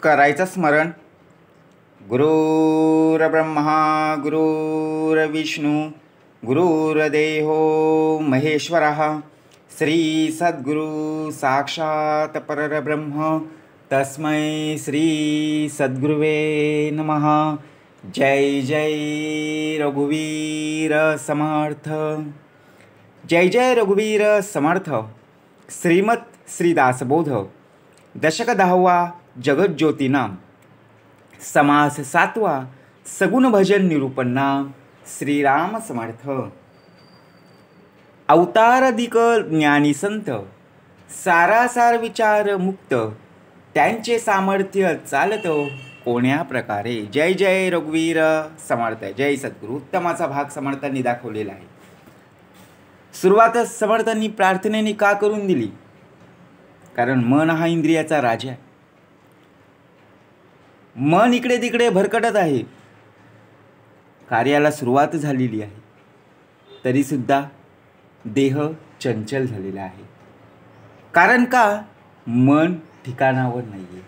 करायचं स्मरण. गुरुर्ब्रह्मा गुरुर्विष्णू गुरुर्देहो महेश्वरः श्री सद्गुरु साक्षात परब्रह्म तस्मै श्री सद्गुरुवे नमः. जय जय रघुवीर समर्थ. जय जय रघुवीर समर्थ. श्रीमत श्रीदासबोध दशक 10वा जगज्योती नाम समास 7वा सगुण भजन निरूपण नाम श्रीराम समर्थ. अवताराधिक ज्ञानी संत सारासार विचार मुक्त त्यांचे सामर्थ्य चालत कोण्या प्रकारे. जय जय रघुवीर समर्थ. जय सद्गुरु. उत्तमाचा भाग समर्थांनी दाखवलेला आहे. सुरुवातच समर्थांनी प्रार्थनेने का करून दिली? कारण मन हा इंद्रियाचा राजा आहे. मन इकडे तिकडे भरकटत आहे. कार्याला सुरुवात झालेली आहे तरी सुद्धा देह चंचल झालेला आहे. कारण का? मन ठिकाणावर नाहीये.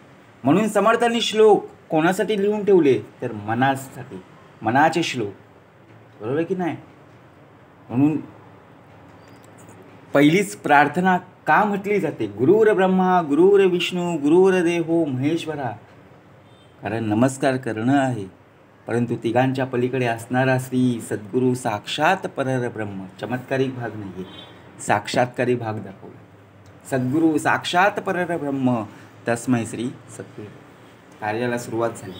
म्हणून समर्थांनी श्लोक कोणासाठी लिहून ठेवले तर मनासाठी. मनाचे श्लोक. बरोबर की नाही? म्हणून पहिलीच प्रार्थना का म्हटली जाते? गुरुर ब्रह्मा गुरुर विष्णू गुरुर्देहो महेश्वरा. कारण नमस्कार करणं आहे, परंतु तिघांच्या पलीकडे असणारा श्री सद्गुरू साक्षात परब्रह्म. चमत्कारिक भाग नाही आहे, साक्षात्कारी भाग दाखवला. सद्गुरू साक्षात परब्रह्म तस्मै श्री सद्गुरू. कार्याला सुरुवात झाली.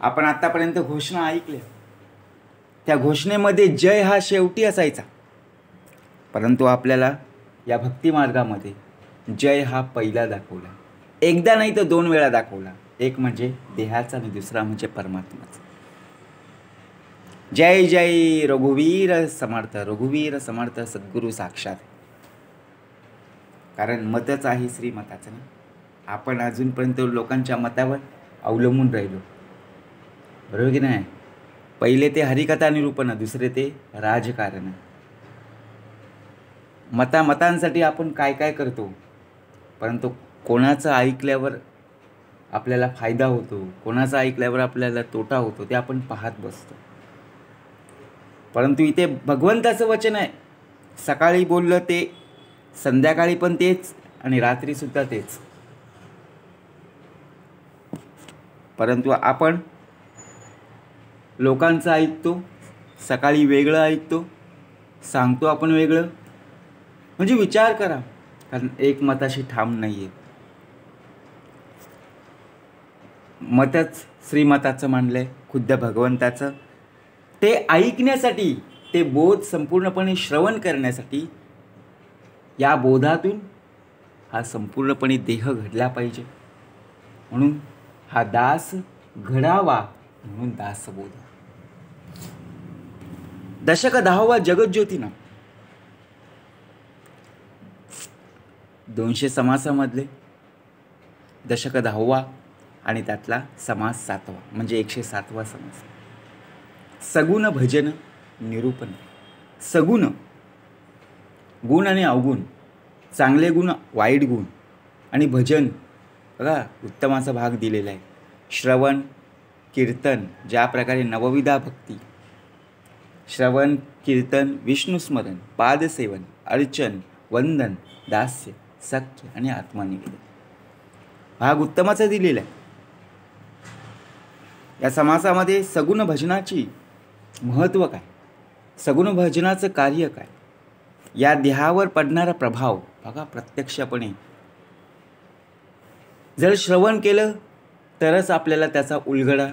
आपण आतापर्यंत घोषणा ऐकल्या. त्या घोषणेमध्ये जय हा शेवटी असायचा, परंतु आपल्याला या भक्ती मार्गामध्ये जय हा पहिला दाखवला. एकदा नाही तर 2 वेळा दाखवला. एक म्हणजे देहाचा आणि दुसरा म्हणजे परमात्माचा. जय जय रघुवीर समर्थ. रघुवीर समर्थ सद्गुरू साक्षात. कारण मतच आहे श्रीमताचं ना. आपण अजूनपर्यंत लोकांच्या मतावर अवलंबून राहिलो. बरोबर की नाही? पहिले ते हरिकथा निरूपण, दुसरे ते राजकारण. मतांसाठी आपण काय काय करतो, परंतु कोणाचं ऐकल्यावर आपल्याला फायदा होतो, कोणाचं ऐकल्यावर आपल्याला तोटा होतो ते आपण पाहत बसतो. परंतु इथे भगवंताचं वचन आहे. सकाळी बोललं ते संध्याकाळी पण तेच आणि रात्रीसुद्धा तेच. परंतु आपण लोकांचं ऐकतो. सकाळी वेगळं ऐकतो, सांगतो आपण वेगळं. म्हणजे विचार करा, कारण एक मताशी ठाम नाही आहे. मतच श्रीमताचं मानलंय, खुद्द भगवंताचं. ते ऐकण्यासाठी, ते बोध संपूर्णपणे श्रवण करण्यासाठी, या बोधातून हा संपूर्णपणे देह घडला पाहिजे. म्हणून हा दास घडावा, म्हणून दासबोध. दशक 10वा जगज्योती नाम 200 समासामधले दशक 10वा आणि त्यातला समास 7वा म्हणजे 107वा समास. सगुण भजन निरूपण. सगुण गुण आणि अवगुण, चांगले गुण वाईट गुण आणि भजन. बघा उत्तमाचा भाग दिलेला आहे. श्रवण कीर्तन, ज्या प्रकारे नवविधा भक्ती, श्रवण कीर्तन विष्णुस्मरण पादसेवन अर्चन वंदन दास्य सख्य आणि आत्मनिवेदन, भाग उत्तमाचा दिलेला आहे. या समासामध्ये सगुण भजनाची महत्त्व काय, सगुण भजनाचं कार्य काय, या देहावर पडणारा प्रभाव बघा प्रत्यक्षपणे. जर श्रवण केलं तरच आपल्याला त्याचा उलगडा,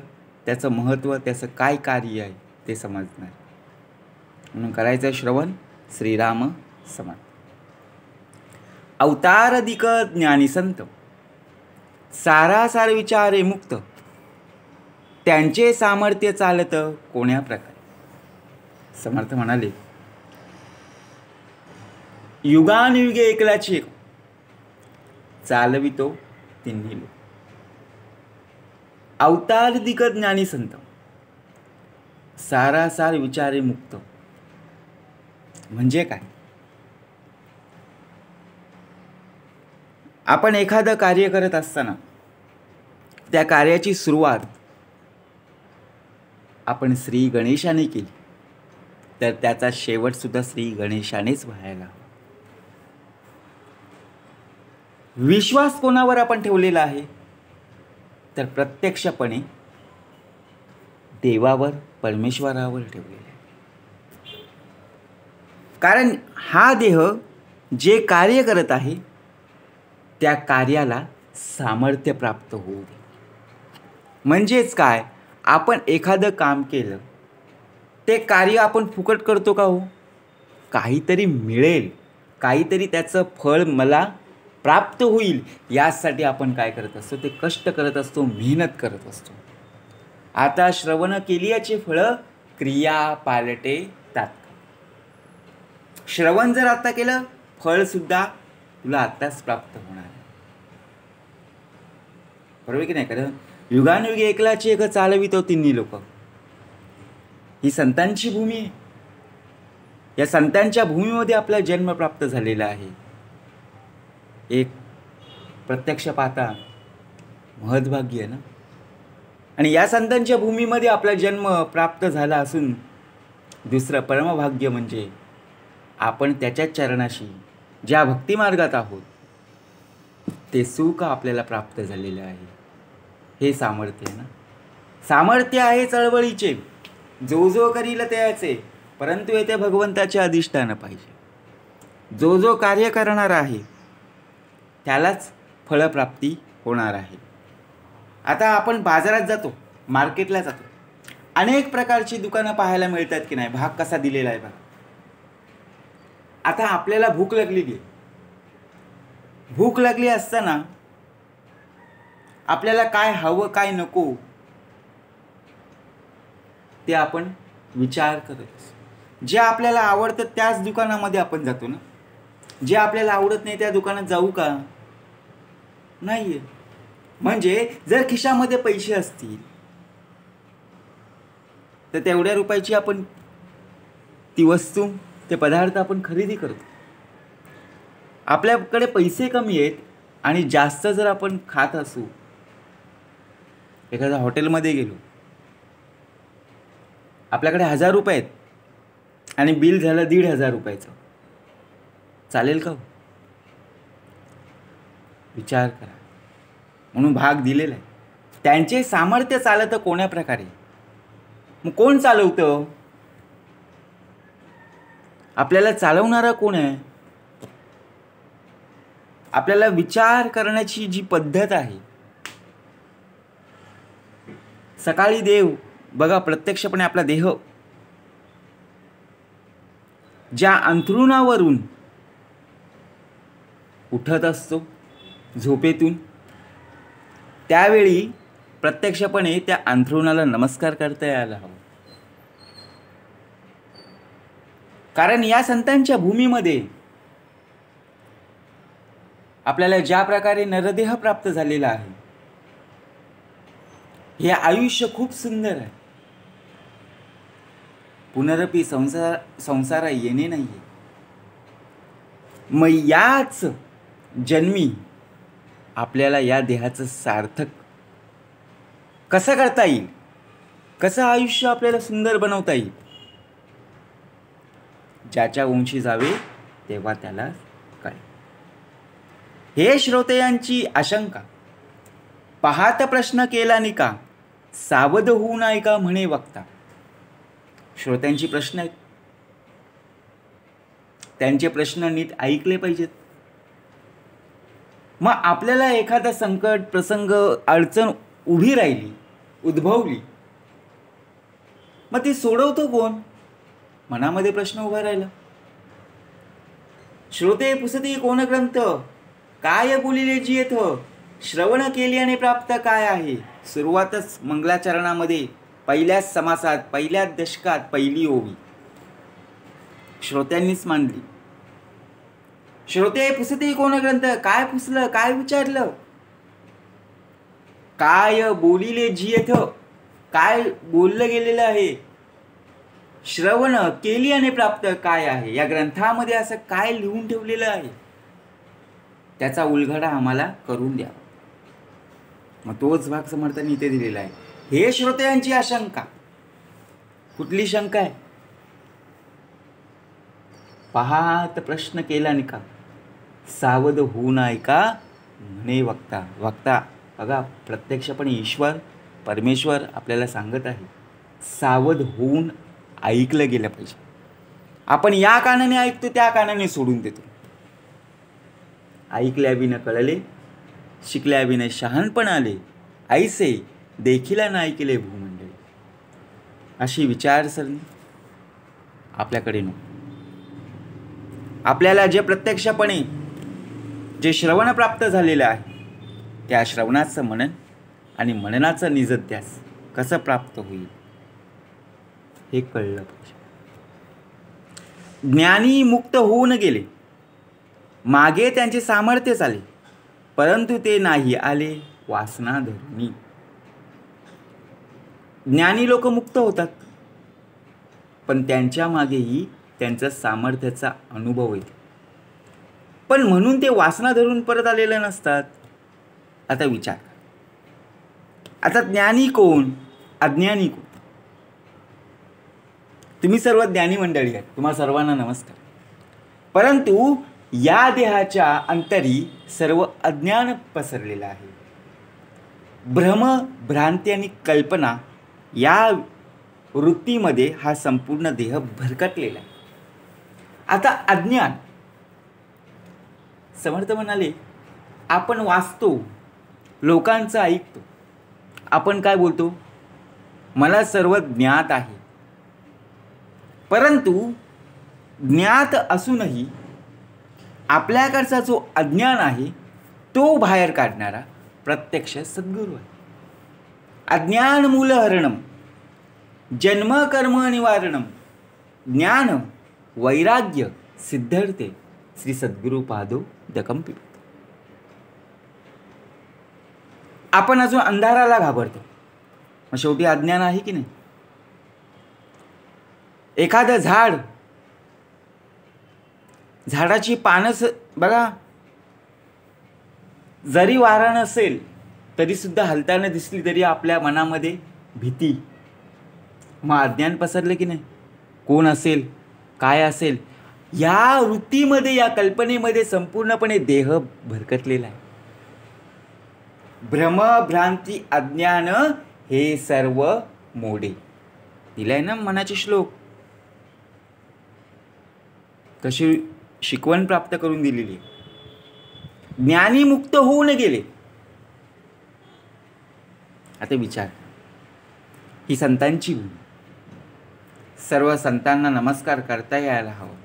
त्याचं महत्त्व, त्याचं काय कार्य आहे ते समजणार. म्हणून करायचं श्रवण. श्रीराम समर्थ. अवताराधिक ज्ञानी संत सारासार विचारे मुक्त त्यांचे सामर्थ्य चालत कोण्या प्रकारे. समर्थ म्हणाले, युगानुयुगे एकलाची एक चालवितो तिन्ही लोक. अवताराधिक ज्ञानी संत सारासार विचारे मुक्त म्हणजे काय? आपण एखादं कार्य करत असताना त्या कार्याची सुरुवात आपण श्री गणेशाने केली तर त्याचा शेवटसुद्धा श्री गणेशानेच व्हायला हवा. विश्वास कोणावर आपण ठेवलेला आहे तर प्रत्यक्षपणे देवावर, परमेश्वरावर ठेवलेला आहे. कारण हा देह जे कार्य करत आहे त्या कार्याला सामर्थ्य प्राप्त होऊ दे. म्हणजेच काय, आपण एखादं काम केलं ते कार्य आपण फुकट करतो का हो? काहीतरी मिळेल, काहीतरी त्याचं फळ मला प्राप्त होईल यासाठी आपण काय करत असतो, ते कष्ट करत असतो, मेहनत करत असतो. आता श्रवण केल्याचे फळ क्रिया पालटे तात्काळ. श्रवण जर आता केलं, फळ सुद्धा तुला आताच प्राप्त होणार आहे. बरोबर की नाही? कारण युगानुयुगी एकलाची एक चालवितो तिन्ही लोक. ही संतांची भूमी आहे. या संतांच्या भूमीमध्ये आपला जन्म प्राप्त झालेला आहे. एक प्रत्यक्ष पाहता महद्भाग्य आहे ना. आणि या संतांच्या भूमीमध्ये आपला जन्म प्राप्त झाला असून दुसरं परमभाग्य म्हणजे आपण त्याच्या चरणाशी ज्या भक्तिमार्गात आहोत ते सुख आपल्याला प्राप्त झालेलं आहे. हे सामर्थ्य आहे ना. सामर्थ्य आहे चळवळीचे, जो जो करील त्याचे, परंतु येथे भगवंताचे अधिष्ठान पाहिजे. जो जो कार्य करणार आहे त्यालाच फळप्राप्ती होणार आहे. आता आपण बाजारात जातो, मार्केटला जातो, अनेक प्रकारची दुकानं पाहायला मिळतात की नाही. भाग कसा दिलेला आहे बघा. आता आपल्याला भूक लागलेली आहे. भूक लागली असताना आपल्याला काय हवं काय नको ते आपण विचार करत असतो. जे आपल्याला आवडतं त्याच दुकानामध्ये आपण जातो ना. जे आपल्याला आवडत नाही त्या दुकानात जाऊ का? नाहीये. म्हणजे जर खिशामध्ये पैसे असतील तर तेवढ्या रुपयाची आपण ती वस्तू, ते पदार्थ आपण खरेदी करतो. आपल्याकडे पैसे कमी आहेत आणि जास्त जर आपण खात असू, एखाद्या हॉटेलमध्ये गेलो, आपल्याकडे 1000 रुपये आहेत आणि बिल झालं 1500 रुपयाचं, चालेल का? विचार करा. म्हणून भाग दिलेला आहे. त्यांचे सामर्थ्य चालतं कोण्या प्रकारे? मग कोण चालवतं? आपल्याला चालवणारा कोण आहे? आपल्याला विचार करण्याची जी पद्धत आहे. सकाळी देव बघा प्रत्यक्षपणे आपला देह ज्या अंथरुणावरून उठत असतो झोपेतून, त्यावेळी प्रत्यक्षपणे त्या अंथरुणाला नमस्कार करता यायला हवा. कारण या संतांच्या भूमीमध्ये आपल्याला ज्या प्रकारे नरदेह प्राप्त झालेला आहे, हे आयुष्य खूप सुंदर आहे. पुनरपी संसार येणे नाहीये. मग याच जन्मी आपल्याला या देहाचं सार्थक कसं करता येईल, कसं आयुष्य आपल्याला सुंदर बनवता येईल, ज्याच्या वंशी जावे तेव्हा त्याला कळेल. हे श्रोतेयांची आशंका पाहत प्रश्न केला निका, सावध होऊ नाही का म्हणे वक्ता. श्रोत्यांची प्रश्न आहेत, त्यांचे प्रश्न नीट ऐकले पाहिजेत. मग आपल्याला एखादा संकट, प्रसंग, अडचण उभी राहिली, उद्भवली, मग ती सोडवतो कोण? मनामध्ये प्रश्न उभा राहिला. श्रोते पुसती कोण ग्रंथ, काय बोलिले जी येथ, श्रवण केल्याने प्राप्त काय आहे. सुरुवातच मंगलाचरणामध्ये पहिल्याच समासात, पहिल्याच दशकात पहिली ओवी श्रोत्यांनीच मांडली. श्रोते पुसती कोण ग्रंथ, काय पुसलं, काय विचारलं, काय बोलिले जी येथ, काय बोललं गेलेलं आहे. श्रवण केली आणि प्राप्त काय आहे. या ग्रंथामध्ये असं काय लिहून ठेवलेलं आहे. त्याचा उलगडा आम्हाला करून द्या. मग तोच भाग समर्थांनी इथे दिलेला आहे. हे श्रोत्यांची आशंका. कुठली शंका आहे? पाहात प्रश्न केला निका, सावध होऊन ऐका म्हणे वक्ता. वक्ता बघा, प्रत्यक्षपणे ईश्वर परमेश्वर आपल्याला सांगत आहे, सावध होऊन ऐकलं गेलं पाहिजे. आपण या कानाने ऐकतो, त्या कानाने सोडून देतो. ऐकल्याविन कळले, शिकल्याविन शहाणपण आले, ऐसे देखील न ऐकले भूमंडळी. अशी विचारसरणी आपल्याकडे नको. आपल्याला जे प्रत्यक्षपणे जे श्रवण प्राप्त झालेलं आहे, त्या श्रवणाचं मनन आणि मननाचं निजध्यास कसं प्राप्त होईल हे कळलं पाहिजे. ज्ञानी मुक्त होऊन गेले, मागे त्यांचे सामर्थ्य चाले, परंतु ते नाही आले वासना धरुनी. ज्ञानी लोक मुक्त होतात, पण त्यांच्या मागेही त्यांचा सामर्थ्याचा अनुभव येतो, पण म्हणून ते वासना धरून परत आलेले नसतात. आता विचार, आता ज्ञानी कोण, अज्ञानी कोण? तुम्ही सर्व ज्ञानी मंडळी आहेत, तुम्हा सर्वांना नमस्कार. परंतु या देहाच्या अंतरी सर्व अज्ञान पसरलेलं आहे. भ्रम, भ्रांती आणि कल्पना या वृत्तीमध्ये हा संपूर्ण देह भरकटलेला आहे. आता अज्ञान, समर्थ म्हणाले, आपण वाचतो, लोकांचं ऐकतो, आपण काय बोलतो, मला सर्व ज्ञात आहे. परंतु ज्ञात असूनही आपल्याकडचा जो अज्ञान आहे तो बाहेर काढणारा प्रत्यक्ष सद्गुरू आहे. अज्ञान मूलहरणम जन्म कर्म निवारणम ज्ञान वैराग्य सिद्धर्थे श्री सद्गुरू पादो दकंपी. आपण अजून अंधाराला घाबरतो, मग शेवटी अज्ञान आहे की नाही? एखादं झाड, झाडाची पानं बघा, जरी वारा नसेल तरी सुद्धा हलताना दिसली तरी आपल्या मनामध्ये भीती. मग अज्ञान पसरलं की नाही? कोण असेल, काय असेल, या वृत्तीमध्ये, या कल्पनेमध्ये संपूर्णपणे देह भरकटलेला आहे. भ्रम, भ्रांती, अज्ञान हे सर्व मोडे. दिलाय ना मनाचे श्लोक, कशी शिकवण प्राप्त करून दिलेली. ज्ञानी मुक्त होऊन गेले. आता विचार, ही संतांची भूमी, सर्व संतांना नमस्कार करता यायला हवं,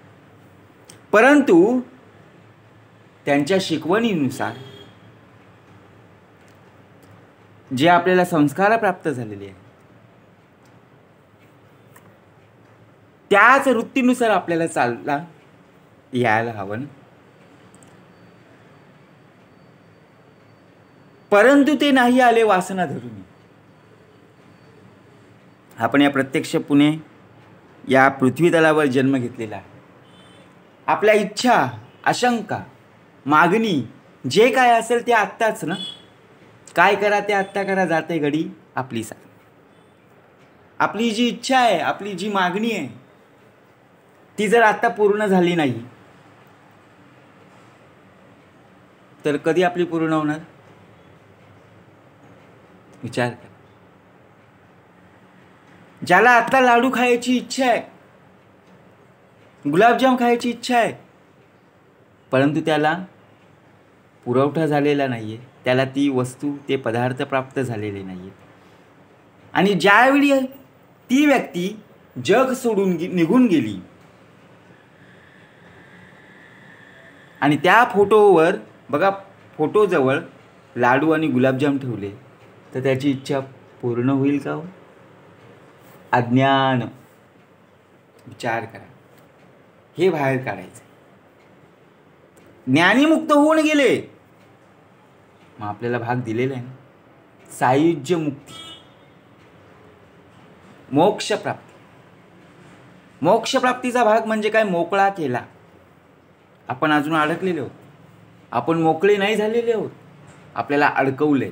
परंतु त्यांच्या शिकवणीनुसार जे आपल्याला संस्कार प्राप्त झालेले आहेत त्याच वृत्तीनुसार आपल्याला चालला यायला हवं. परंतु ते नाही आले वासना धरून. आपण या प्रत्यक्ष पुणे या पृथ्वी तलावर जन्म घेतलेला आहे. आपल्या इच्छा, आशंका, मागणी जे काय असेल ते आत्ताच ना, काय करा ते आत्ता करा, जाते घडी आपली साथ. आपली जी इच्छा आहे, आपली जी मागणी आहे, ती जर आत्ता पूर्ण झाली नाही तर कधी आपली पूर्ण होणार? विचार करा. ज्याला आत्ता लाडू खायची इच्छा आहे, गुलाबजाम खायची इच्छा आहे, परंतु त्याला पुरवठा झालेला नाहीये, त्याला ती वस्तू, ते पदार्थ प्राप्त झालेले नाहीये, आणि ज्यावेळी ती व्यक्ती जग सोडून निघून गेली आणि त्या फोटोवर बघा, फोटोजवळ लाडू आणि गुलाबजाम ठेवले, तर त्याची इच्छा पूर्ण होईल का? अज्ञान. विचार करा, हे बाहेर काढायचं. ज्ञानी मुक्त होऊन गेले, मग आपल्याला भाग दिलेला आहे ना, सायुज्य मुक्ती, मोक्ष प्राप्ती. मोक्ष प्राप्तीचा भाग म्हणजे काय? मोकळा केला. आपण अजून अडकलेलो, आपण मोकळे नाही झालेले आहोत. आपल्याला अडकवलंय.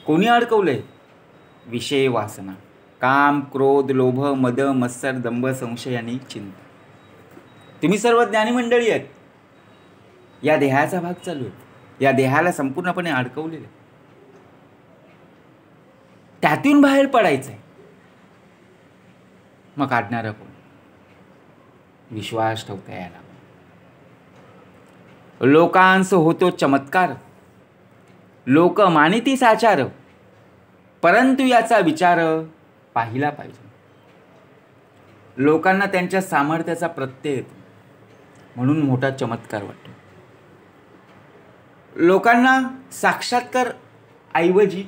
कोणी अडकवलंय? विषय वासना, काम, क्रोध, लोभ, मद, मत्सर, दंभ, संशय आणि चिंता. तुम्ही सर्व ज्ञानी मंडळी आहेत. या देहाचा भाग चालू आहे. या देहाला संपूर्णपणे अडकवलेलं आहे. त्यातून बाहेर पडायचंय. मग काढणारा कोण? विश्वास ठेवता यायला. लोकांस होतो चमत्कार, लोक मानिती साचार, परंतु याचा विचार पाहिला पाहिजे. लोकांना त्यांच्या सामर्थ्याचा प्रत्यय येतो म्हणून मोठा चमत्कार वाटतो. लोकांना साक्षात्कार ऐवजी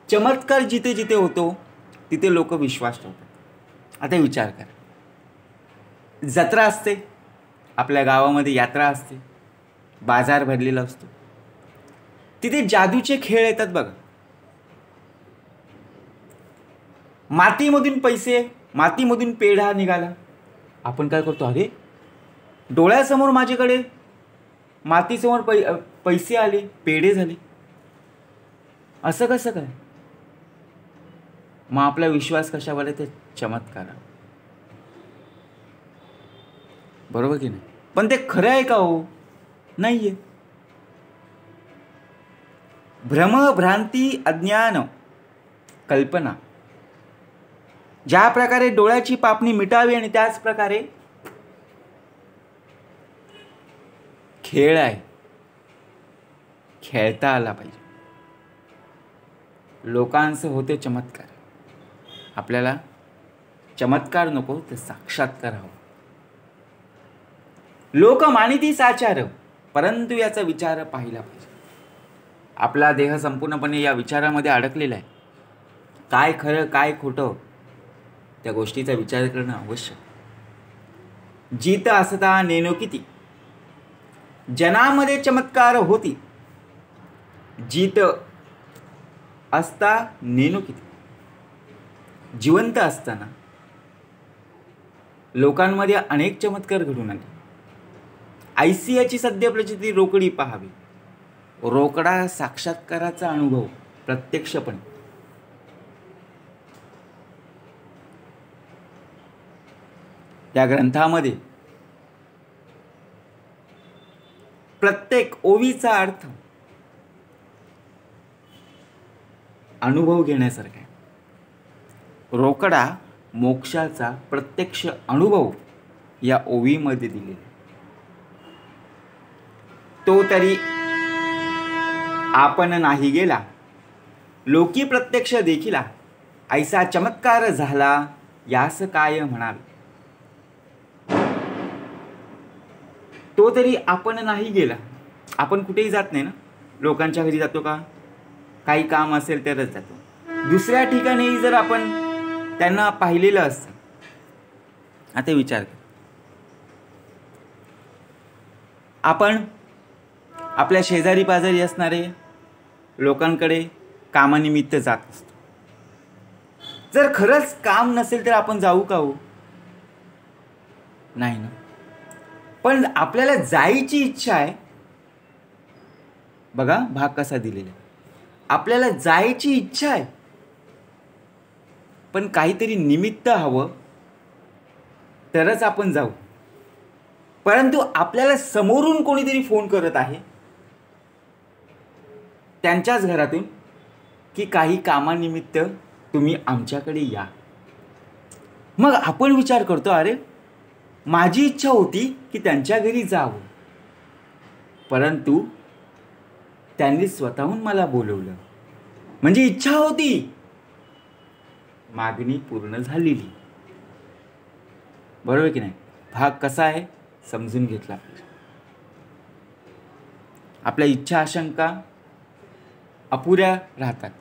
चमत्कार जिथे जिथे होतो तिथे लोक विश्वास ठेवतात. आता विचार करा. जत्रा असते, आपल्या गावामध्ये यात्रा असते, बाजार भरलेला असतो. तिथे जादूचे खेळ येतात बघा. मातीमधून पैसे, मातीमधून पेढा निघाला. आपण काय करतो? अरे, डोळ्यासमोर माझ्याकडे मातीसमोर पैसे आले, पेढे झाले. असं कसं काय? मग आपला विश्वास कशावर आहे? ते चमत्कार. बरोबर की नाही? पण ते खरं आहे का हो? नाहीये. भ्रम, भ्रांती, अज्ञान, कल्पना. ज्या प्रकारे डोळ्याची पापणी मिटावी आणि त्याच प्रकारे खेळ आहे, खेळता आला पाहिजे. लोकांचं होते चमत्कार. आपल्याला चमत्कार नको, तर साक्षात्कार हवा. लोक मानिती साचार, परंतु याचा विचार पाहिला पाहिजे. आपला देह संपूर्णपणे या विचारामध्ये अडकलेला आहे. काय खरं काय खोटं त्या गोष्टीचा विचार करणं आवश्यक. जित असता नेनो किती, जनामध्ये चमत्कार होती. जित असता नेनो किती. जिवंत असताना लोकांमध्ये अनेक चमत्कार घडून आले. आयसीआची सध्या प्रचिती रोकडी पाहावी. रोकडा साक्षात्काराचा अनुभव प्रत्यक्षपणे. या ग्रंथामध्ये प्रत्येक ओवीचा अर्थ अनुभव घेण्यासारखा आहे. रोकडा मोक्षाचा प्रत्यक्ष अनुभव या ओवीमध्ये दिलेला. तो तरी आपण नाही गेला, लोकी प्रत्यक्ष देखिला, ऐसा चमत्कार झाला, यास काय म्हणावे. तो तरी आपण नाही गेला. आपण कुठेही जात नाही ना. लोकांच्या घरी जातो का? काही काम असेल तरच जातो. दुसऱ्या ठिकाणी जर आपण त्यांना पाहिलेलं असतं. आता विचार कर. आपण आपल्या शेजारी पाजारी असणारे लोकांकडे कामानिमित्त जात असतो. जर खरंच काम नसेल तर आपण जाऊ का हो? नाही ना. पण आपल्याला जायची इच्छा आहे. बघा भाग कसा दिलेला आहे. आपल्याला जायची इच्छा आहे, पण काहीतरी निमित्त हवं तरच आपण जाऊ. परंतु आपल्याला समोरून कोणीतरी फोन करत आहे त्यांच्याच घरातून की काही कामानिमित्त तुम्ही आमच्याकडे या. मग आपण विचार करतो, अरे माझी इच्छा होती की त्यांच्या घरी जावं, परंतु त्यांनी स्वतःहून मला बोलवलं. म्हणजे इच्छा होती, मागणी पूर्ण झालेली. बरोबर की नाही? भाग कसा आहे समजून घेतला पाहिजे. आपल्या इच्छा आशंका अपुऱ्या राहतात.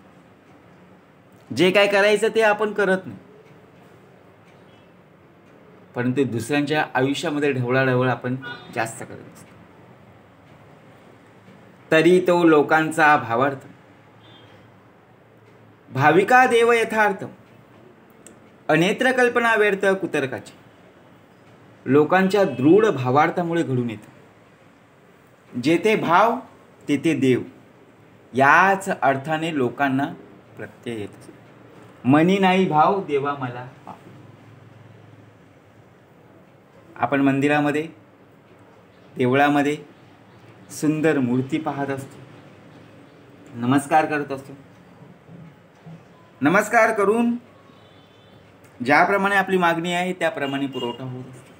जे काय करायचं ते आपण करत नाही, परंतु दुसऱ्यांच्या आयुष्यामध्ये ढवळाढवळ आपण जास्त करत असतो. तरी तो लोकांचा भावार्थ, भाविका देव यथार्थ, अनेत्र कल्पना व्यर्थ कुतर्काची. लोकांच्या दृढ भावार्थामुळे घडून येतं. जेथे भाव तेथे देव, याच अर्थाने लोकांना प्रत्यय येत असतो. मनी नाही भाव देवा मला पाव. आपण मंदिरामध्ये, देवळामध्ये सुंदर मूर्ती पाहत असतो, नमस्कार करत असतो. नमस्कार करून ज्याप्रमाणे आपली मागणी आहे त्याप्रमाणे पुरवठा होत असतो.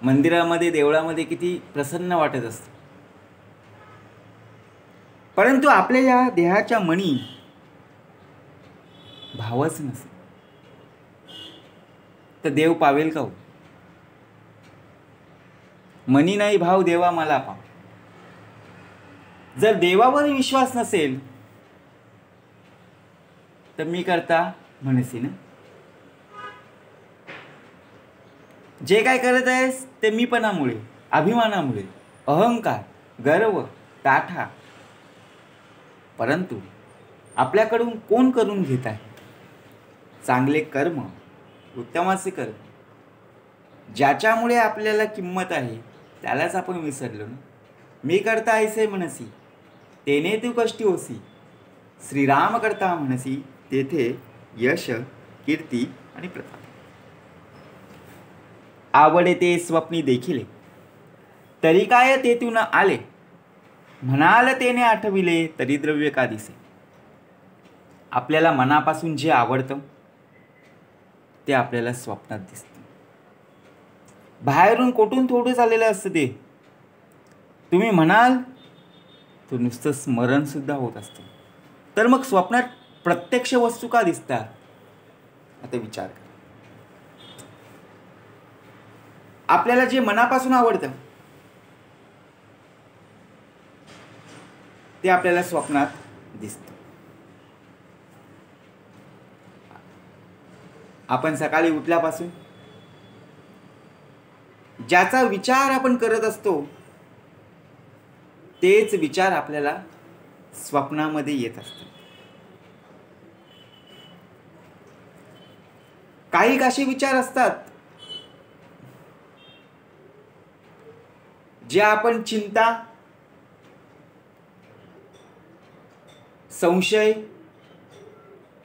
मंदिरामध्ये, देवळामध्ये किती प्रसन्न वाटत असतं. परंतु आपल्या या देहाच्या मनी भावच नसेल तर देव पावेल का हो? मनी नाही भाव देवा मला पाव. जर देवावर विश्वास नसेल तर मी करता म्हणसी ना. जे काय करत आहेस ते मीपणामुळे, अभिमानामुळे, अहंकार, गर्व, ताठा. परंतु आपल्याकडून कोण करून घेत आहे? चांगले कर्म, उत्तमाचे कर्म, ज्याच्यामुळे आपल्याला किंमत आहे त्यालाच आपण विसरलो ना. मी करता ऐसे म्हणसी तेने तू कष्टी होसी. श्रीराम करता म्हणसी तेथे यश, कीर्ती आणि प्रताप. आवडे ते स्वप्नी देखिले तरी काय तेथून आले. म्हणाल तेने आठविले तरी द्रव्य का दिसे. आपल्याला मनापासून जे आवडतं ते आपल्याला स्वप्नात दिसतं. बाहेरून कोठून थोडं झालेलं असतं ते. तुम्ही म्हणाल तर नुसतं स्मरण सुद्धा होत असतं. तर मग स्वप्नात प्रत्यक्ष वस्तू का दिसतात? आता विचार करा. आपल्याला जे मनापासून आवडतं ते आपल्याला स्वप्नात दिसतं. आपण सकाळी उठल्यापासून ज्याचा विचार आपण करत असतो तेच विचार आपल्याला स्वप्नामध्ये येत असतात. काही असे विचार असतात जे आपण चिंता, संशय,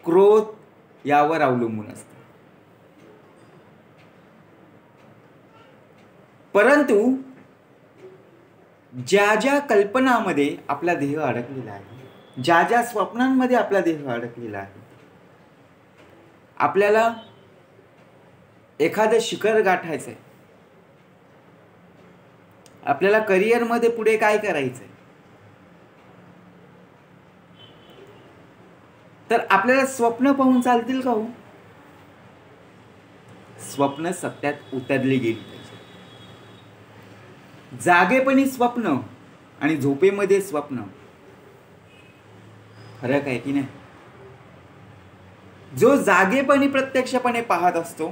क्रोध यावर अवलंबून असतात. परंतु ज्या ज्या कल्पनामध्ये आपला देह अडकलेला आहे, ज्या ज्या स्वप्नांमध्ये आपला देह अडकलेला आहे, आपल्याला एखादं शिखर गाठायचंय, आपल्याला करिअरमध्ये पुढे काय करायचंय, तर आपल्याला स्वप्न पाहून चालतील का हो? स्वप्न सत्यात उतरली गेली पाहिजे. जागेपणी स्वप्न आणि झोपेमध्ये स्वप्न फरक आहे की नाही? जो जागेपणी प्रत्यक्षपणे पाहत असतो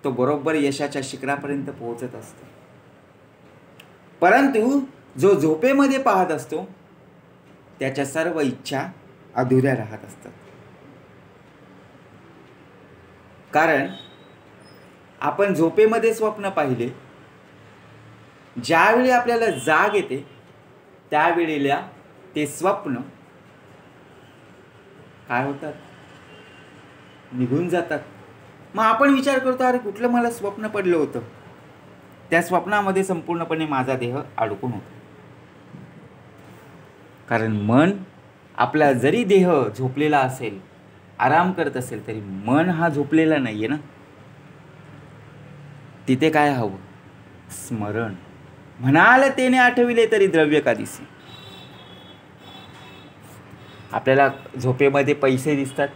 तो बरोबर यशाच्या शिखरापर्यंत पोहोचत असतो. परंतु जो झोपेमध्ये पाहत असतो त्याच्या सर्व इच्छा अधुऱ्या राहत असतात. कारण आपण झोपेमध्ये स्वप्न पाहिले, ज्यावेळी आपल्याला जाग येते त्यावेळेला ते स्वप्न काय होतात? निघून जातात. मग आपण विचार करतो, अरे कुठलं मला स्वप्न पडलं होतं. त्या स्वप्नामध्ये संपूर्णपणे माझा देह अडकून होता. कारण मन आपला जरी देह झोपलेला असेल, आराम करत असेल, तरी मन हा झोपलेला नाहीये ना. तिथे काय हवं? स्मरण. म्हणाल तेने आठविले तरी द्रव्य का दिसे. आपल्याला झोपेमध्ये पैसे दिसतात,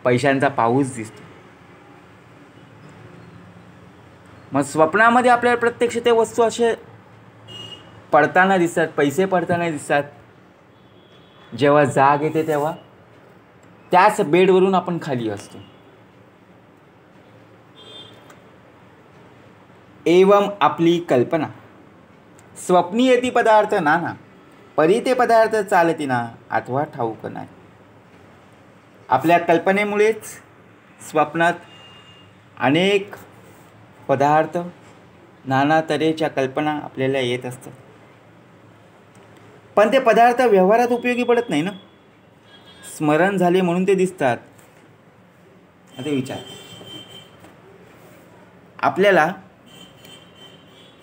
पैशांचा पाऊस दिसतो. मग स्वप्नामध्ये आपल्याला प्रत्यक्ष ते वस्तू असे पडताना दिसतात, पैसे पडताना दिसतात. जेव्हा जाग येते तेव्हा त्याच बेडवरून आपण खाली असतो. एवम आपली कल्पना स्वप्नी येती पदार्थ नाना, परी ते पदार्थ चालती ना अथवा ठाऊक नाही. आपल्या कल्पनेमुळेच स्वप्नात अनेक पदार्थ नाना तऱ्हेच्या कल्पना आपल्याला येत असतात, पण ते पदार्थ व्यवहारात उपयोगी पडत नाही ना. स्मरण झाले म्हणून ते दिसतात. आता विचार, आपल्याला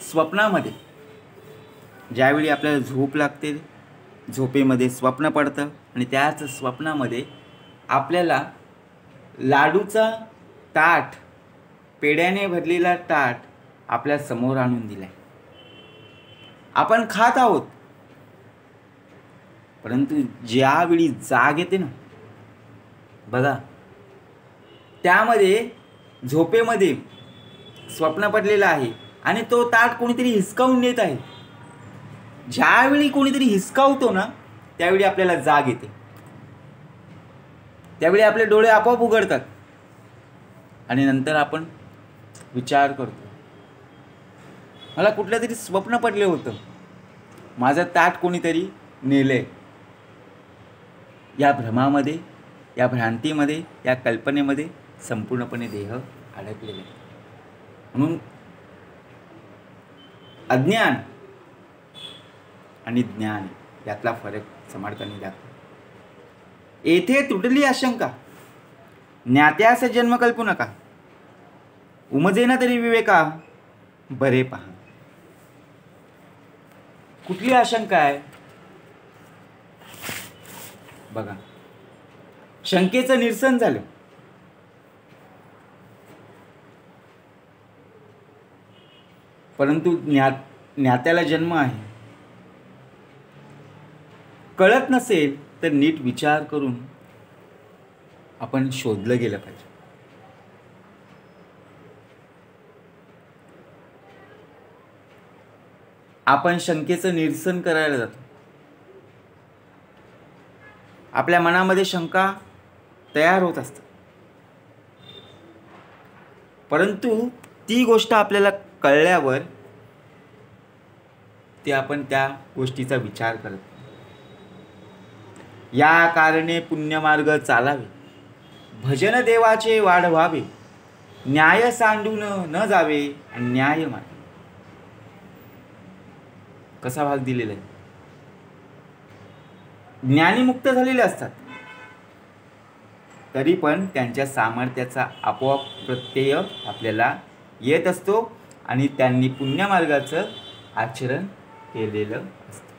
स्वप्नामध्ये ज्यावेळी आपल्याला झोप लागते, झोपेमध्ये स्वप्न पडतं आणि त्याच स्वप्नामध्ये आपल्याला लाडूचा ताट, पेड्याने भरलेला ताट आपल्या समोर आणून दिलाय. आपण खात आहोत, परंतु ज्यावेळी जाग येते ना बघा, त्यामध्ये झोपेमध्ये स्वप्न पडलेलं आहे आणि तो ताट कोणीतरी हिसकावून नेत आहे. ज्यावेळी कोणीतरी हिसकावतो ना त्यावेळी आपल्याला जाग येते, त्यावेळी आपले डोळे आपोआप उघडतात आणि नंतर आपण विचार करतो, मला कुठलं तरी स्वप्न पडलं होतं, माझं ताट कोणीतरी नेलंय. या भ्रमामध्ये, या भ्रांतीमध्ये, या कल्पनेमध्ये संपूर्णपणे देह अडकलेला आहे. म्हणून अज्ञान आणि ज्ञान यातला फरक समर्थांनी दाखवला. येथे तुटली आशंका, ज्ञात्यास जन्म कल्पू नका, उमजेना तरी विवेका बरे पहा. कुठली आशंका आहे बघा, शंकेचं निरसन झालं, परंतु ज्ञात्याला जन्म आहे. कळत नसेल तर नीट विचार करून आपण शोधलं गेलं पाहिजे. आपण शंकेचं निरसन करायला जातो, आपल्या मनामध्ये शंका तयार होत असते, परंतु ती गोष्ट आपल्याला कळल्यावर ते आपण त्या गोष्टीचा विचार करत. या कारणे पुण्यमार्ग चालावे, भजन देवाचे वाढवावे, न्याय सांडून न जावे, अन्याय मागे. कसा भाग दिलेला आहे. ज्ञानी मुक्त झालेले असतात, तरी पण त्यांच्या सामर्थ्याचा आपोआप प्रत्यय आपल्याला येत असतो आणि त्यांनी पुण्यमार्गाचं आचरण केलेलं असतं.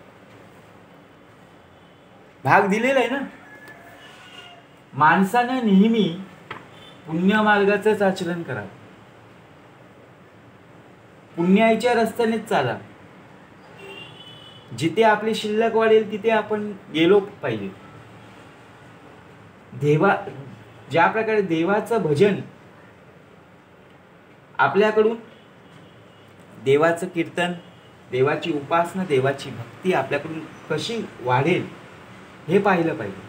भाग दिलेला आहे ना. माणसानं नेहमी पुण्यमार्गाचंच आचरण करावं, पुण्याच्या रस्त्यानेच चालावं. जिथे आपली शिल्लक वाढेल तिथे आपण गेलो पाहिजे. ज्या प्रकारे देवाचं भजन आपल्याकडून, देवाचं कीर्तन, देवाची उपासना, देवाची भक्ती आपल्याकडून कशी वाढेल हे पाहिलं पाहिजे.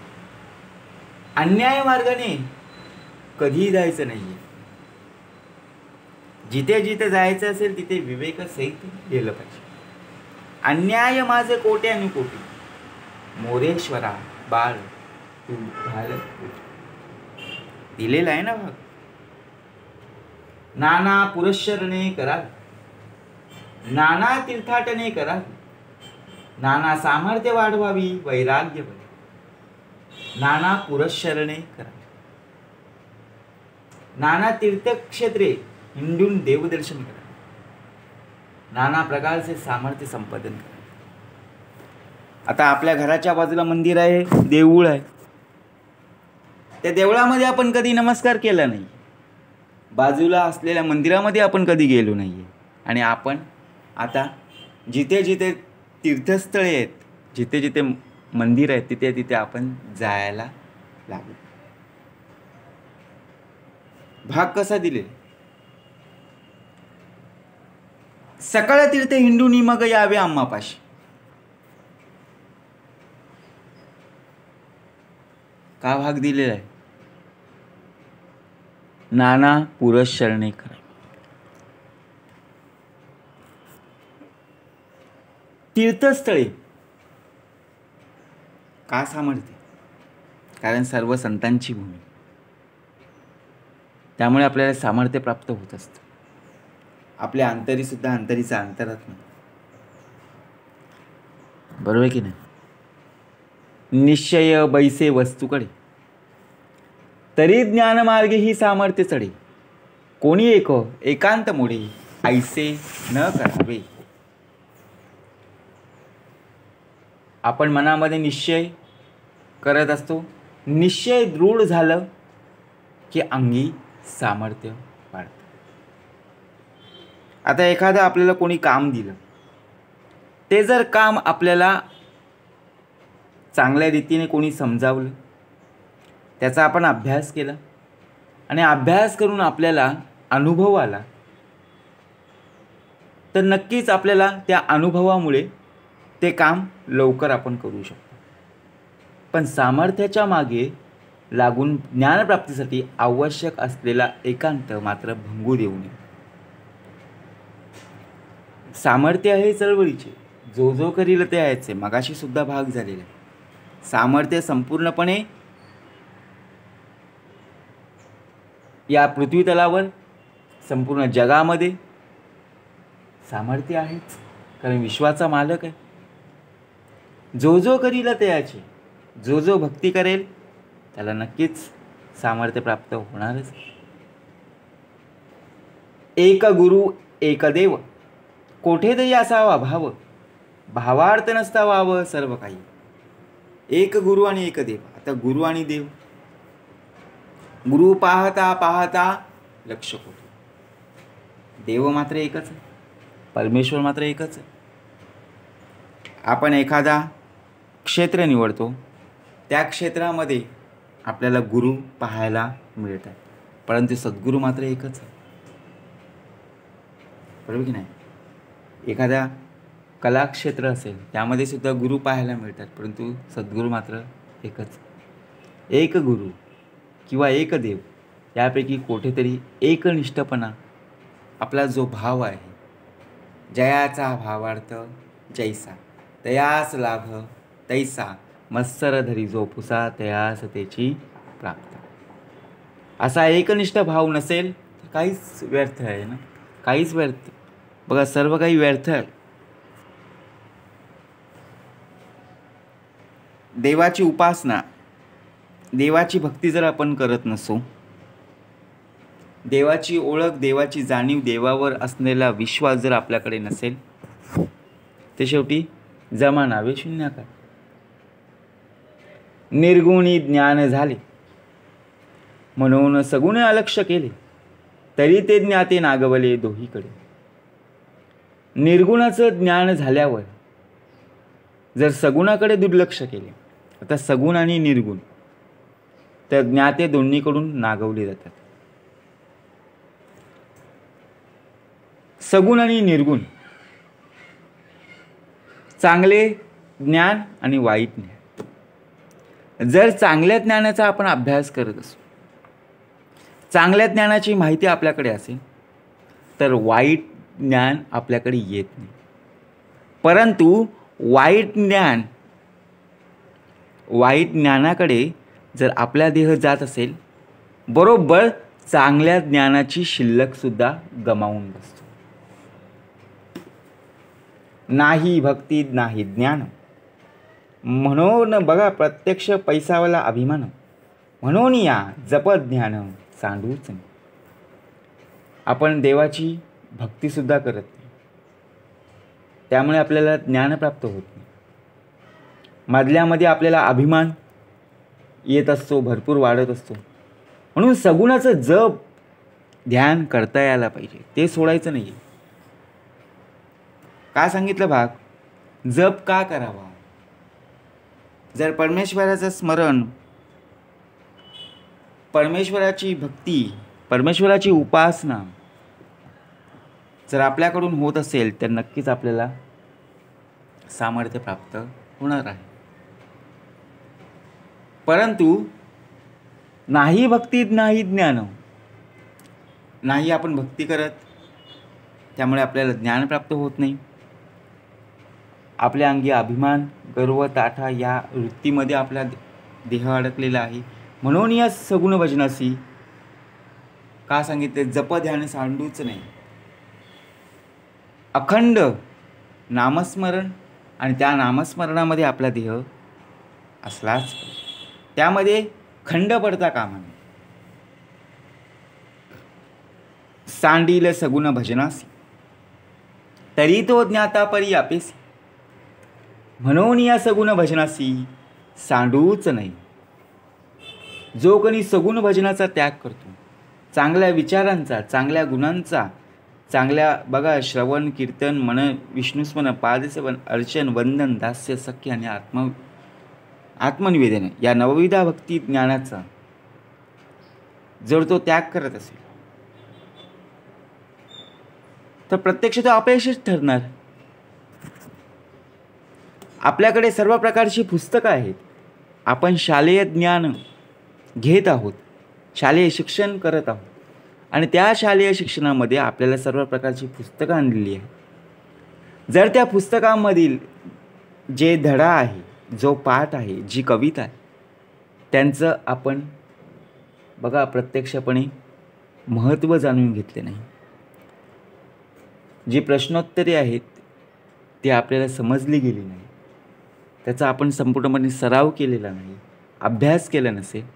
अन्याय मार्गाने कधीही जायचं नाहीये. जिथे जिथे जायचं असेल तिथे विवेकसहित गेलं पाहिजे. अन्याय माझे कोट्यानुकोटी, मोरेश्वरा बाळ तू घाल. दिलेला आहे ना भाग. नाना पुरश्चरणे करा, नाना तीर्थाटने करा, नाना सामर्थ्य वाढवावी, वैराग्य बळे. नाना पुरश्चरणे करा, नाना तीर्थक्षेत्रे हिंडून देवदर्शन करा, नाना प्रकारचे सामर्थ्य संपादन करा. आता आपल्या घराच्या बाजूला मंदिर आहे, देऊळ आहे. त्या देवळामध्ये आपण कधी नमस्कार केला नाही, बाजूला असलेल्या मंदिरामध्ये आपण कधी गेलो नाहीये. आणि आपण आता जिथे जिथे तीर्थस्थळे आहेत, जिथे जिथे मंदिर आहेत, तिथे तिथे आपण जायला लागलो. भाग कसा दिले. सकळ तीर्थ हिंडूनी मग यावे आम्हापाशी. का भाग दिलेला आहे. नाना पुरश्चरणे करा. तीर्थस्थळे का सामर्थ्य, कारण सर्व संतांची भूमी, त्यामुळे आपल्याला सामर्थ्य प्राप्त होत असतं. आपल्या अंतरीसुद्धा अंतरीचा अंतरात्मा. बरोबर की नाही. निश्चय बैसे वस्तूकडे, तरी ज्ञानमार्गे ही सामर्थ्य चढे. कोणी एकांत मोडे, ऐसे न करावे. आपण मनामध्ये निश्चय करत असतो. निश्चय दृढ झालं की अंगी सामर्थ्य वाढतं. आता एखादं आपल्याला कोणी काम दिलं, ते जर काम आपल्याला चांगल्या रीतीने कोणी समजावलं, त्याचा आपण अभ्यास केला आणि अभ्यास करून आपल्याला अनुभव आला, तर नक्कीच आपल्याला त्या अनुभवामुळे ते काम लवकर आपण करू शकतो. पण सामर्थ्याच्या मागे लागून ज्ञानप्राप्तीसाठी आवश्यक असलेला एकांत मात्र भंगू देऊ नये. सामर्थ्य आहे चळवळीचे, जो जो करील ते यायचे, मगाशी सुद्धा भाग झालेला आहे. सामर्थ्य संपूर्णपणे या पृथ्वी तलावर, संपूर्ण जगामध्ये सामर्थ्य आहेच, कारण विश्वाचा मालक आहे. जो जो करील ते याचे, जो जो भक्ती करेल त्याला नक्कीच सामर्थ्य प्राप्त होणारच. एक गुरु एक देव, कोठेतरी असावा भाव, भावार्थ नसता व्हावं सर्व काही. एक गुरु आणि एक देव. आता गुरु आणि देव, गुरु पाहता पाहता लक्ष कोटी, देव मात्र एकच आहे, परमेश्वर मात्र एकच आहे. आपण एखादा क्षेत्र निवडतो, त्या क्षेत्रामध्ये आपल्याला गुरु पाहायला मिळतात, परंतु सद्गुरू मात्र एकच आहे. बरोबर की नाही. एखादा कलाक्षेत्र असेल, त्यामध्ये सुद्धा गुरु पाहायला मिळतात, परंतु सद्गुरू मात्र एकच. एक गुरु किंवा एक देव, यापैकी कुठेतरी एकनिष्ठपणा आपला जो भाव आहे, जयाचा भावार्थ जैसा, तयास लाभ तैसा, मत्सर धरी जो पुसा तयास त्याची प्राप्त. असा एकनिष्ठ भाव नसेल तर काहीच व्यर्थ आहे ना, काहीच व्यर्थ. बघा, सर्व काही व्यर्थ आहे. देवाची उपासना, देवाची भक्ती जर आपण करत नसू, देवाची ओळख, देवाची जाणीव, देवावर असलेला विश्वास जर आपल्याकडे नसेल, ते शेवटी जमा नावे शून्याकार. निर्गुणी ज्ञान झाले म्हणून सगुण अलक्ष्य केले, तरी ते ज्ञाते नागवले दोहीकडे. निर्गुणाचं ज्ञान झाल्यावर जर सगुणाकडे दुर्लक्ष केले, आता सगुण आणि निर्गुण तर ज्ञाते दोन्हीकडून नागवले जातात. सगुण आणि निर्गुण, चांगले ज्ञान आणि वाईट ज्ञान. जर चांगल्या ज्ञानाचा आपण अभ्यास करत असू, चांगल्या ज्ञानाची माहिती आपल्याकडे असेल, तर वाईट ज्ञान आपल्याकडे येत नाही. परंतु वाईट ज्ञानाकडे जर आपला देह जात असेल, बरोबर चांगल्या ज्ञानाची शिल्लकसुद्धा गमावून बसतो. नाही भक्ती नाही ज्ञान, म्हणून बघा प्रत्यक्ष पैसावाला अभिमान, म्हणून या जप ज्ञान सांडूच नाही. आपण देवाची भक्तीसुद्धा करत नाही, त्यामुळे आपल्याला ज्ञान प्राप्त होत नाही. मधल्यामध्ये आपल्याला अभिमान येत असतो, भरपूर वाढत असतो. म्हणून सगुणाचं जप ध्यान करता यायला पाहिजे, ते सोडायचं नाही. काय सांगितलं भाग, जप का करावा. जर परमेश्वराचं स्मरण, परमेश्वराची भक्ती, परमेश्वराची उपासना जर आपल्याकडून होत असेल, तर नक्कीच आपल्याला सामर्थ्य प्राप्त होणार आहे. परंतु नाही भक्तीत नाही ज्ञान, नाही आपण भक्ती करत, त्यामुळे आपल्याला ज्ञान प्राप्त होत नाही. आपल्या अंगी अभिमान, गर्व, ताठा या वृत्तीमध्ये आपला देह अडकलेला आहे. म्हणून या सगुण भजनासी का सांगितले, जप ध्यान सांडूच नाही. अखंड नामस्मरण आणि त्या नामस्मरणामध्ये आपला देह असलाच पाहिजे. त्यामध्ये खंड पडता कामा नये. सांडील सगुण भजनासी तरी तो ज्ञाता परी अपेसी. म्हणून या सगुण भजनासी सांडूच नाही. जो कोणी सगुण भजनाचा त्याग करतो, चांगल्या विचारांचा, चांगल्या गुणांचा, चांगल्या बघा श्रवण कीर्तन मन विष्णुस्मरण पादसेवन अर्चन वंदन दास्य सख्य आणि आत्मनिवेदन या नवविधा भक्ती ज्ञानाचा जर तो त्याग करत असेल तर प्रत्यक्ष तो अपयशच ठरणार. आपल्याकडे सर्व प्रकारची पुस्तकं आहेत. आपण शालेय ज्ञान घेत आहोत, शालेय शिक्षण करत आहोत आणि त्या शालेय शिक्षणामध्ये आपल्याला सर्व प्रकारची पुस्तकं आणलेली आहेत. जर त्या पुस्तकांमधील जे धडा आहे, जो पाठ आहे, जी कविता आहे, त्यांचं आपण बघा प्रत्यक्षपणे महत्त्व जाणून घेतले नाही. जी प्रश्नोत्तरे आहेत ती आपल्याला समजली गेली नाही, त्याचा आपण संपूर्णपणे सराव केलेला नाही, अभ्यास केला नसेल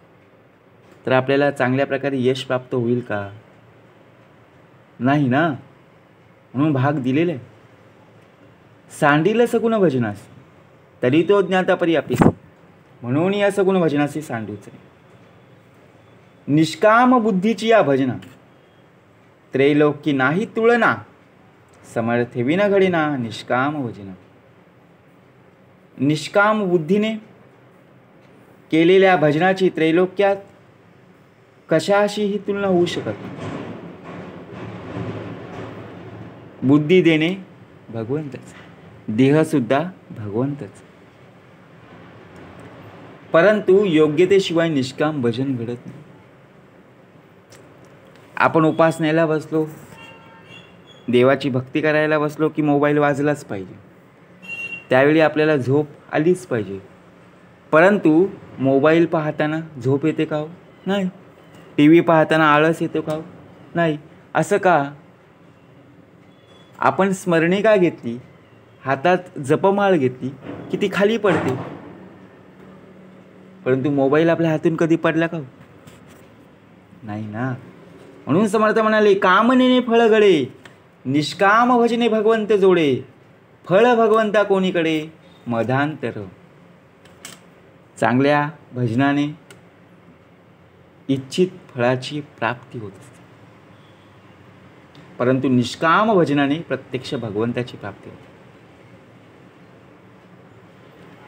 तर आपल्याला चांगल्या प्रकारे यश प्राप्त होईल का? नाही ना. म्हणून भाग दिलेला आहे. सांडील सगुण भजनासी तरी तो ज्ञाता परी अपेसी. म्हणून या सगुण भजनासी सांडूच नाही. निष्काम बुद्धीची या भजना त्रैलोकी नाही तुळना. समर्थे विन घडेना निष्काम भजना. निष्काम बुद्धीने केलेल्या भजनाची त्रैलोक्यात कशाशीही तुलना होऊ शकत नाही. बुद्धी देणे भगवंतच, देह सुद्धा भगवंतच, परंतु योग्यतेशिवाय निष्काम भजन घडत नाही. आपण उपासनेला बसलो, देवाची भक्ती करायला बसलो की मोबाईल वाजलाच पाहिजे. त्यावेळी आपल्याला झोप आलीच पाहिजे. परंतु मोबाईल पाहताना झोप येते का? नाही. टी व्ही पाहताना आळस येतो का? नाही. असं का? आपण स्मरणिका घेतली, हातात जपमाळ घेतली की ती खाली पडते, परंतु मोबाईल आपल्या हातून कधी पडला का? नाही ना. म्हणून समर्थ म्हणाले, कामनेने फळ घडे, निष्काम भजने भगवंत जोडे. फळ भगवंता कोणीकडे, मधांतर. चांगल्या भजनाने इच्छित फळाची प्राप्ती होत असते, परंतु निष्काम भजनाने प्रत्यक्ष भगवंताची प्राप्ती होते.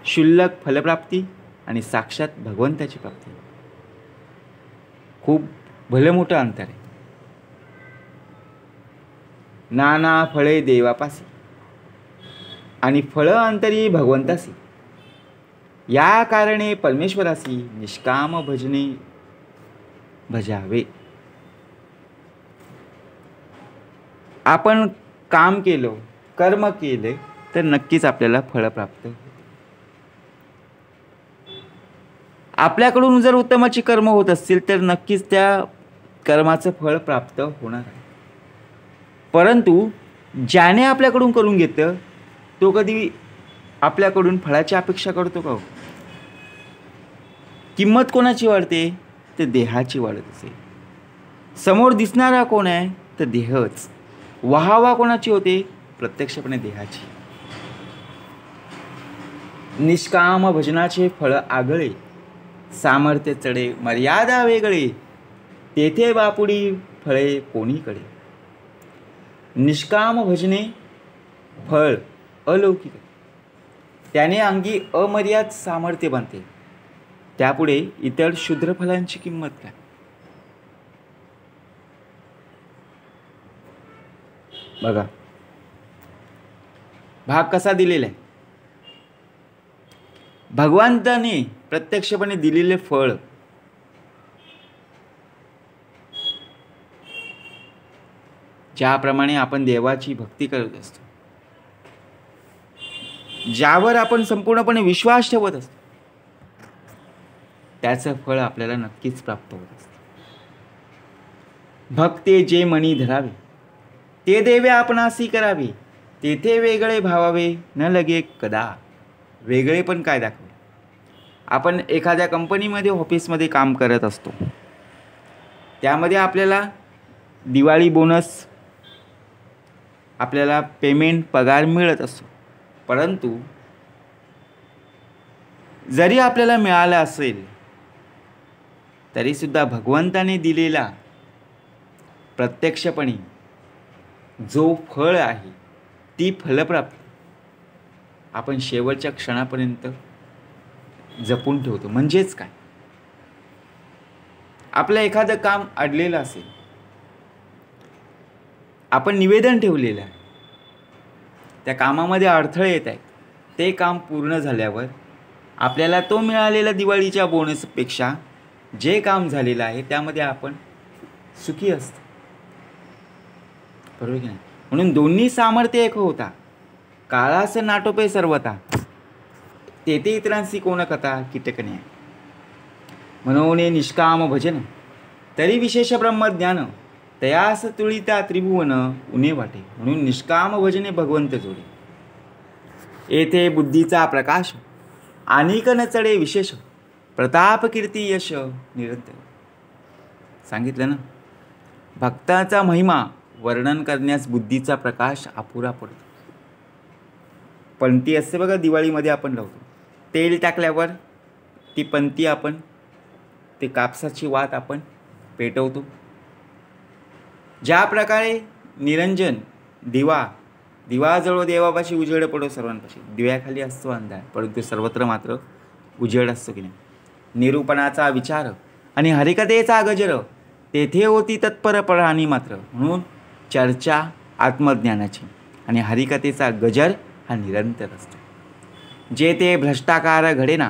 शुल्लक फलप्राप्ती आणि साक्षात भगवंताची प्राप्ती खूप भले मोठं अंतर आहे. नाना फळे देवापासी आणि फळ अंतरी भगवंतासी. या कारणे परमेश्वरासी निष्काम भजने भजावे. आपण काम केलं, कर्म केले तर नक्कीच आपल्याला फळ प्राप्त होते. आपल्याकडून जर उत्तमाची कर्म होत असतील तर नक्कीच त्या कर्माचं फळ प्राप्त होणार आहे. परंतु ज्याने आपल्याकडून करून घेतं तो कधी आपल्याकडून फळाची अपेक्षा करतो का? किंमत कोणाची वाढते? तर देहाची वाढत असेल. समोर दिसणारा कोण आहे? तर देहच. वाहवा कोणाची होते? प्रत्यक्षपणे देहाची. निष्काम भजनाचे फळ आगळे, सामर्थ्य चढे मर्यादा वेगळे, तेथे बापुडी फळे कोणीकडे. निष्काम भजने फळ अलौकिक, त्याने अंगी अमर्याद सामर्थ्य बनते. त्यापुढे इतर क्षुद्र फलांची किंमत काय? बघा भाग कसा दिलेला आहे. भगवंताने प्रत्यक्षपणे दिलेले फळ ज्याप्रमाणे आपण देवाची भक्ती करत असतो, ज्यावर आपण संपूर्णपणे विश्वास ठेवत असतो, त्याचं फळ आपल्याला नक्कीच प्राप्त होत असते. भक्ते जे मनी धरावे ते देवे आपणासी करावे. तेथे वेगळे भावावे न लगे कदा. वेगळे पण काय दाखवे. आपण एखाद्या कंपनीमध्ये ऑफिसमध्ये काम करत असतो, त्यामध्ये आपल्याला दिवाळी बोनस, आपल्याला पेमेंट पगार मिळत असतो. परंतु जरी आपल्याला मिळाला असेल तरीसुद्धा भगवंताने दिलेला प्रत्यक्षपणे जो फळ आहे, ती फलप्राप्ती आपण शेवटच्या क्षणापर्यंत जपून ठेवतो. म्हणजेच काय, आपलं एखादं काम अडलेलं असेल, आपण निवेदन ठेवलेलं आहे, त्या कामामध्ये अडथळे येत आहेत, ते काम पूर्ण झाल्यावर आपल्याला तो मिळालेला दिवाळीच्या बोनसपेक्षा जे काम झालेलं आहे त्यामध्ये आपण सुखी असतो. बरोबर की नाही. म्हणून दोन्ही सामर्थ्य एक होता. काळास नाटोपे सर्वता, तेथे इतरांशी कोण कथा कीटकणे. म्हणून निष्काम भजन तरी विशेष ब्रह्मज्ञान, तयास तुळिता त्रिभुवन उणे वाटे. म्हणून निष्काम भजने भगवंत जोडे. येथे बुद्धीचा प्रकाश अनेक न चढे विशेष, प्रताप कीर्ती यश निरंतर. सांगितलं ना, भक्ताचा महिमा वर्णन करण्यास बुद्धीचा प्रकाश अपुरा पडतो. पंथी असते बघा, दिवाळीमध्ये आपण लावतो, तेल टाकल्यावर ती पंथी आपण, ते कापसाची वात आपण पेटवतो. ज्या प्रकारे निरंजन दिवा जळो देवापाशी, उजेड पडो सर्वांपाशी. दिव्याखाली असतो अंधार, परंतु सर्वत्र मात्र उजेड असतो की नाही. निरूपणाचा विचार आणि हरिकथेचा गजर, तेथे होती तत्पर प्राणी मात्र. म्हणून चर्चा आत्मज्ञानाची आणि हरिकथेचा गजर हा निरंतर असतो. जे ते भ्रष्टाकार घडेना,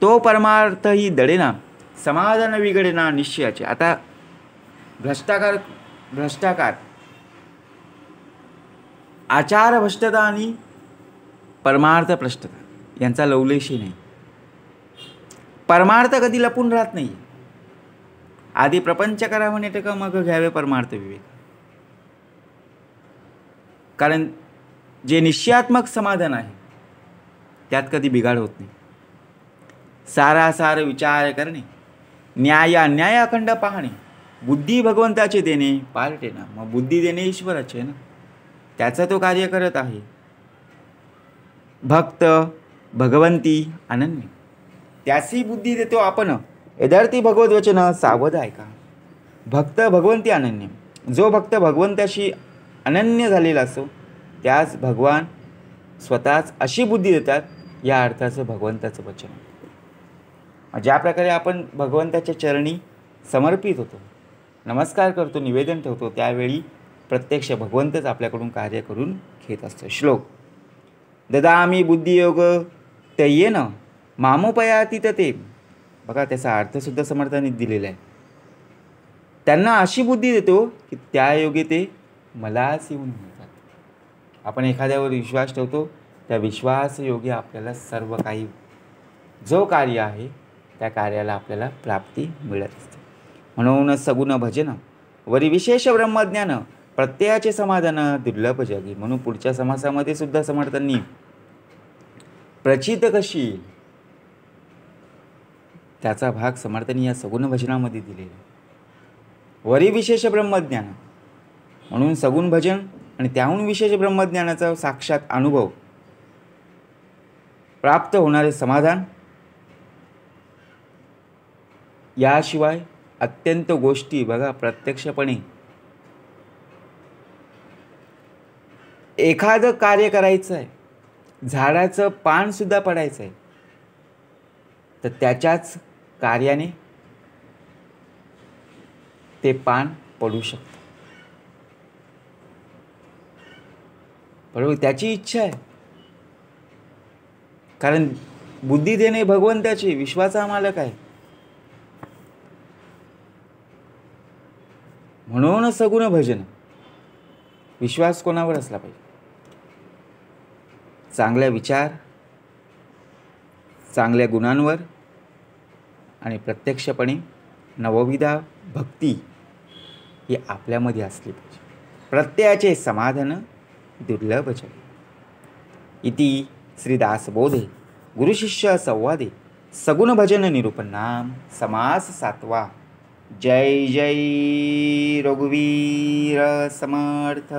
तो परमार्थही दडेना, समाधान विघडेना निश्चयाचे. आता भ्रष्टाकार, आचार भ्रष्टता आणि परमार्थ भ्रष्टता यांचा लवलेशही नाही. परमार्थ कधी लपून राहत नाही. आधी प्रपंच करा म्हणे का, मग घ्यावे परमार्थ विवेक. कारण जे निश्चयात्मक समाधान आहे त्यात कधी बिघाड होत नाही. सारासार विचार करणे, न्याय अन्याय अखंड पाहणे, बुद्धी भगवंताचे देणे पालटे ना. मग बुद्धी देणे ईश्वराचे ना, त्याचं तो कार्य करत आहे. भक्त भगवंती अनन्य, त्याची बुद्धी देतो आपण. यदार्थी भगवत वचन सावध ऐका. भक्त भगवंती अनन्य, जो भक्त भगवंताशी अनन्य झालेला असतो त्यास भगवान स्वतःच अशी बुद्धी देतात. या अर्थाचं भगवंताचं वचन. ज्या प्रकारे आपण भगवंताच्या चरणी समर्पित होतो, नमस्कार करतो, निवेदन ठेवतो, त्यावेळी प्रत्यक्ष भगवंतच आपल्याकडून कार्य करून घेत असतो. श्लोक ददामी बुद्धियोग तय्येन मामोपयातीत ते. बघा, त्याचा अर्थसुद्धा समर्थाने दिलेला आहे. त्यांना अशी बुद्धी देतो की त्या योगे ते मलाच येऊन मिळतात. आपण एखाद्यावर विश्वास ठेवतो, त्या विश्वासयोगी आपल्याला सर्व काही जो कार्य आहे त्या कार्याला आपल्याला प्राप्ती मिळत असते. म्हणून सगुण भजन वरी विशेष ब्रह्मज्ञान, प्रत्ययाचे समाधान दुर्लभ जगी. म्हणून पुढच्या समासामध्ये सुद्धा समर्थांनी प्रचित कशी येईल त्याचा भाग समर्थांनी या सगुण भजनामध्ये दिलेला. वरी विशेष ब्रह्मज्ञान म्हणून सगुण भजन आणि त्याहून विशेष ब्रह्मज्ञानाचा साक्षात अनुभव, प्राप्त होणारे समाधान, याशिवाय अत्यंत गोष्टी. बघा, प्रत्यक्षपणे एखादं कार्य करायचं आहे, झाडाचं पान सुद्धा पडायचं आहे, तर त्याच्याच कार्याने ते पान पडू शकतं. बरोबर, त्याची इच्छा आहे. कारण बुद्धी देणे भगवंताची, विश्वाचा मालक आहे. म्हणून सगुण भजन. विश्वास कोणावर असला पाहिजे? चांगल्या विचार, चांगल्या गुणांवर आणि प्रत्यक्षपणे नवविधा भक्ती ही आपल्यामध्ये असली पाहिजे. प्रत्ययाचे समाधान दुर्लभ जगे. इति श्रीदासबोधे गुरुशिष्य संवादे सगुण भजन निरूपणाम समास 7वा. जय जय रघुवीर समर्थ.